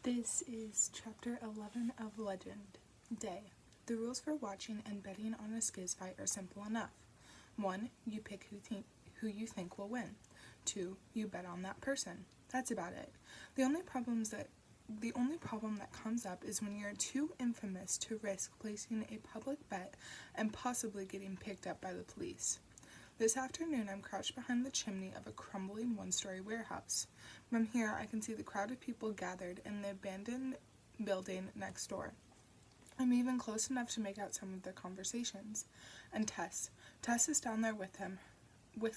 This is Chapter 11 of Legend. Day. The rules for watching and betting on a skiz fight are simple enough. 1. You pick who you think will win. 2. You bet on that person. That's about it. The only problem that comes up is when you're too infamous to risk placing a public bet and possibly getting picked up by the police. This afternoon, I'm crouched behind the chimney of a crumbling one-story warehouse. From here, I can see the crowd of people gathered in the abandoned building next door. I'm even close enough to make out some of their conversations. And Tess is down there with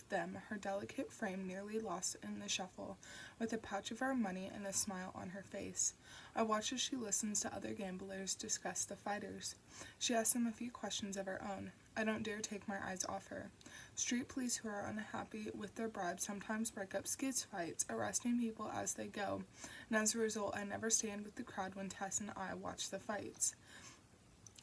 them, her delicate frame nearly lost in the shuffle, with a pouch of our money and a smile on her face. I watch as she listens to other gamblers discuss the fighters. She asks them a few questions of her own. I don't dare take my eyes off her. Street police who are unhappy with their bribes sometimes break up skiz fights, arresting people as they go, and as a result, I never stand with the crowd when Tess and I watch the fights.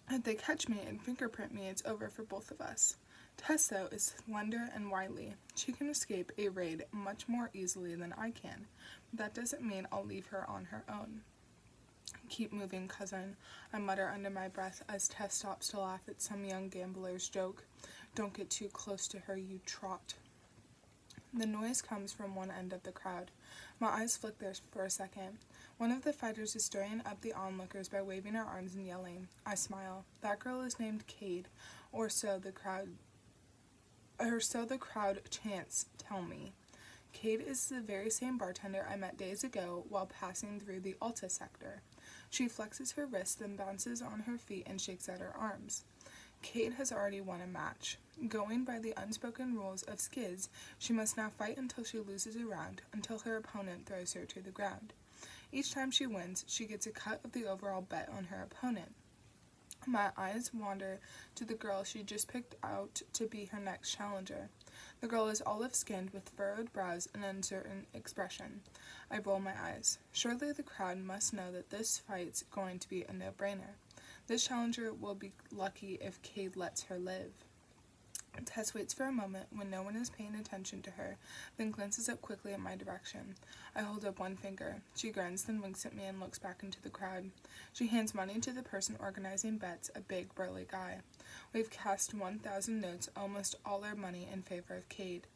If they catch me and fingerprint me, it's over for both of us. Tess, though, is slender and wily. She can escape a raid much more easily than I can. But that doesn't mean I'll leave her on her own. Keep moving, cousin, I mutter under my breath as Tess stops to laugh at some young gambler's joke. Don't get too close to her, you trot. The noise comes from one end of the crowd. My eyes flick there for a second. One of the fighters is stirring up the onlookers by waving her arms and yelling. I smile. That girl is named Cade, or so the crowd chants tell me. Cade is the very same bartender I met days ago while passing through the Alta sector. She flexes her wrist, then bounces on her feet and shakes out her arms. Cade has already won a match. Going by the unspoken rules of skiz, she must now fight until she loses a round, until her opponent throws her to the ground. Each time she wins, she gets a cut of the overall bet on her opponent. My eyes wander to the girl she just picked out to be her next challenger. The girl is olive-skinned with furrowed brows and uncertain expression. I roll my eyes. Surely the crowd must know that this fight's going to be a no-brainer. This challenger will be lucky if Cade lets her live. Tess waits for a moment when no one is paying attention to her, then glances up quickly in my direction. I hold up one finger. She grins, then winks at me and looks back into the crowd. She hands money to the person organizing bets, a big, burly guy. We've cast 1,000 notes, almost all our money, in favor of Cade.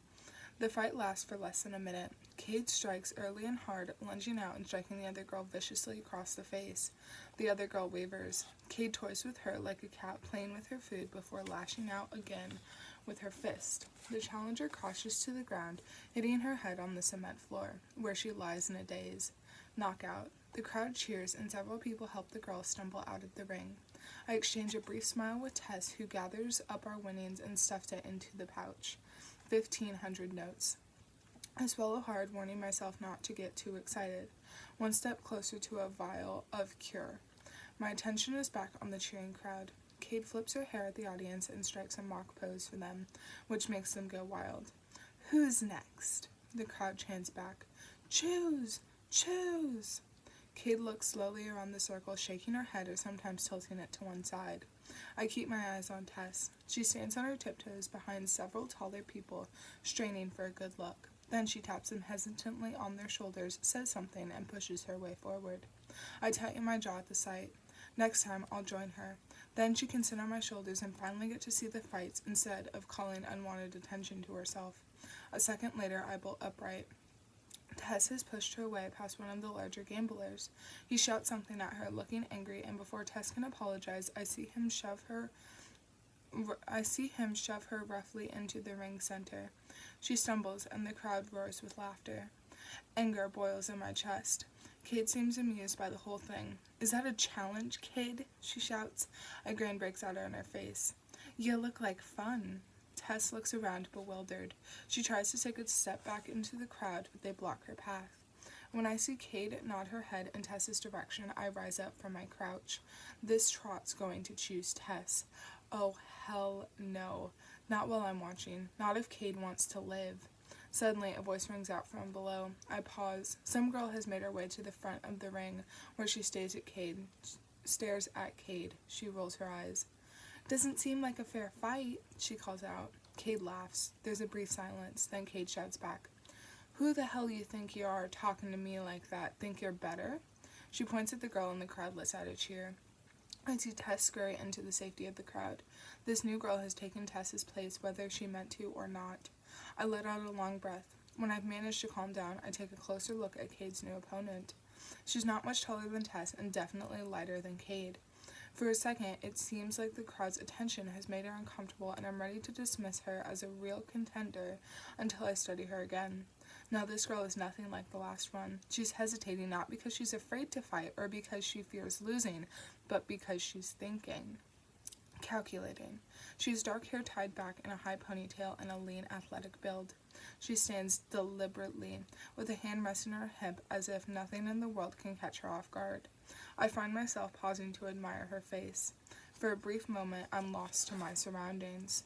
The fight lasts for less than a minute. Cade strikes early and hard, lunging out and striking the other girl viciously across the face. The other girl wavers. Cade toys with her like a cat playing with her food before lashing out again with her fist. The challenger crashes to the ground, hitting her head on the cement floor, where she lies in a daze. Knockout. The crowd cheers, and several people help the girl stumble out of the ring. I exchange a brief smile with Tess, who gathers up our winnings and stuffs it into the pouch. 1,500 notes. I swallow hard, warning myself not to get too excited. One step closer to a vial of cure. My attention is back on the cheering crowd. Cade flips her hair at the audience and strikes a mock pose for them, which makes them go wild. Who's next? The crowd chants back. Choose! Choose! Cade looks slowly around the circle, shaking her head or sometimes tilting it to one side. I keep my eyes on Tess. She stands on her tiptoes behind several taller people, straining for a good look. Then she taps them hesitantly on their shoulders, says something, and pushes her way forward. I tighten my jaw at the sight. Next time, I'll join her. Then she can sit on my shoulders and finally get to see the fights instead of calling unwanted attention to herself. A second later, I bolt upright. Tess has pushed her way past one of the larger gamblers. He shouts something at her, looking angry, and before Tess can apologize, I see him shove her roughly into the ring center. She stumbles, and the crowd roars with laughter. Anger boils in my chest. Cade seems amused by the whole thing. Is that a challenge, kid? She shouts. A grin breaks out on her face. You look like fun. Tess looks around, bewildered. She tries to take a step back into the crowd, but they block her path. When I see Cade nod her head in Tess's direction, I rise up from my crouch. This trot's going to choose Tess. Oh, hell no. Not while I'm watching. Not if Cade wants to live. Suddenly, a voice rings out from below. I pause. Some girl has made her way to the front of the ring, where she stares at Cade. She rolls her eyes. Doesn't seem like a fair fight, she calls out. Cade laughs. There's a brief silence, then Cade shouts back. Who the hell you think you are talking to me like that? Think you're better? She points at the girl and the crowd lets out a cheer. I see Tess scurry into the safety of the crowd. This new girl has taken Tess's place whether she meant to or not. I let out a long breath. When I've managed to calm down, I take a closer look at Cade's new opponent. She's not much taller than Tess and definitely lighter than Cade. For a second, it seems like the crowd's attention has made her uncomfortable and I'm ready to dismiss her as a real contender until I study her again. Now this girl is nothing like the last one. She's hesitating not because she's afraid to fight or because she fears losing, but because she's thinking. Calculating. She has dark hair tied back in a high ponytail and a lean, athletic build. She stands deliberately, with a hand resting on her hip as if nothing in the world can catch her off guard. I find myself pausing to admire her face. For a brief moment, I'm lost to my surroundings.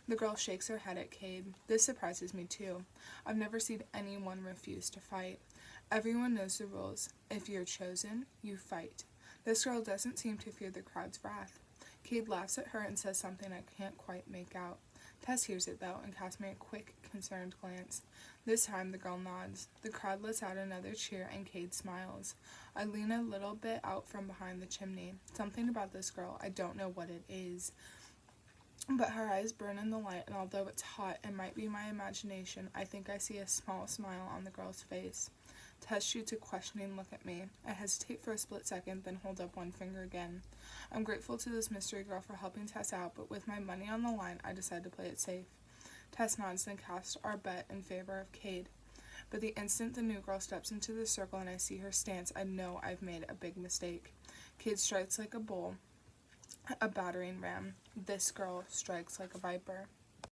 The girl shakes her head at Cade. This surprises me too. I've never seen anyone refuse to fight. Everyone knows the rules. If you're chosen, you fight. This girl doesn't seem to fear the crowd's wrath. Cade laughs at her and says something I can't quite make out. Tess hears it though and casts me a quick, concerned glance. This time the girl nods. The crowd lets out another cheer and Cade smiles. I lean a little bit out from behind the chimney. Something about this girl, I don't know what it is. But her eyes burn in the light, and although it's hot and might be my imagination, I think I see a small smile on the girl's face. Tess shoots a questioning look at me. I hesitate for a split second, then hold up one finger again. I'm grateful to this mystery girl for helping Tess out, but with my money on the line, I decide to play it safe. Tess nods and casts our bet in favor of Cade. But the instant the new girl steps into the circle and I see her stance, I know I've made a big mistake. Cade strikes like a bull, a battering ram. This girl strikes like a viper.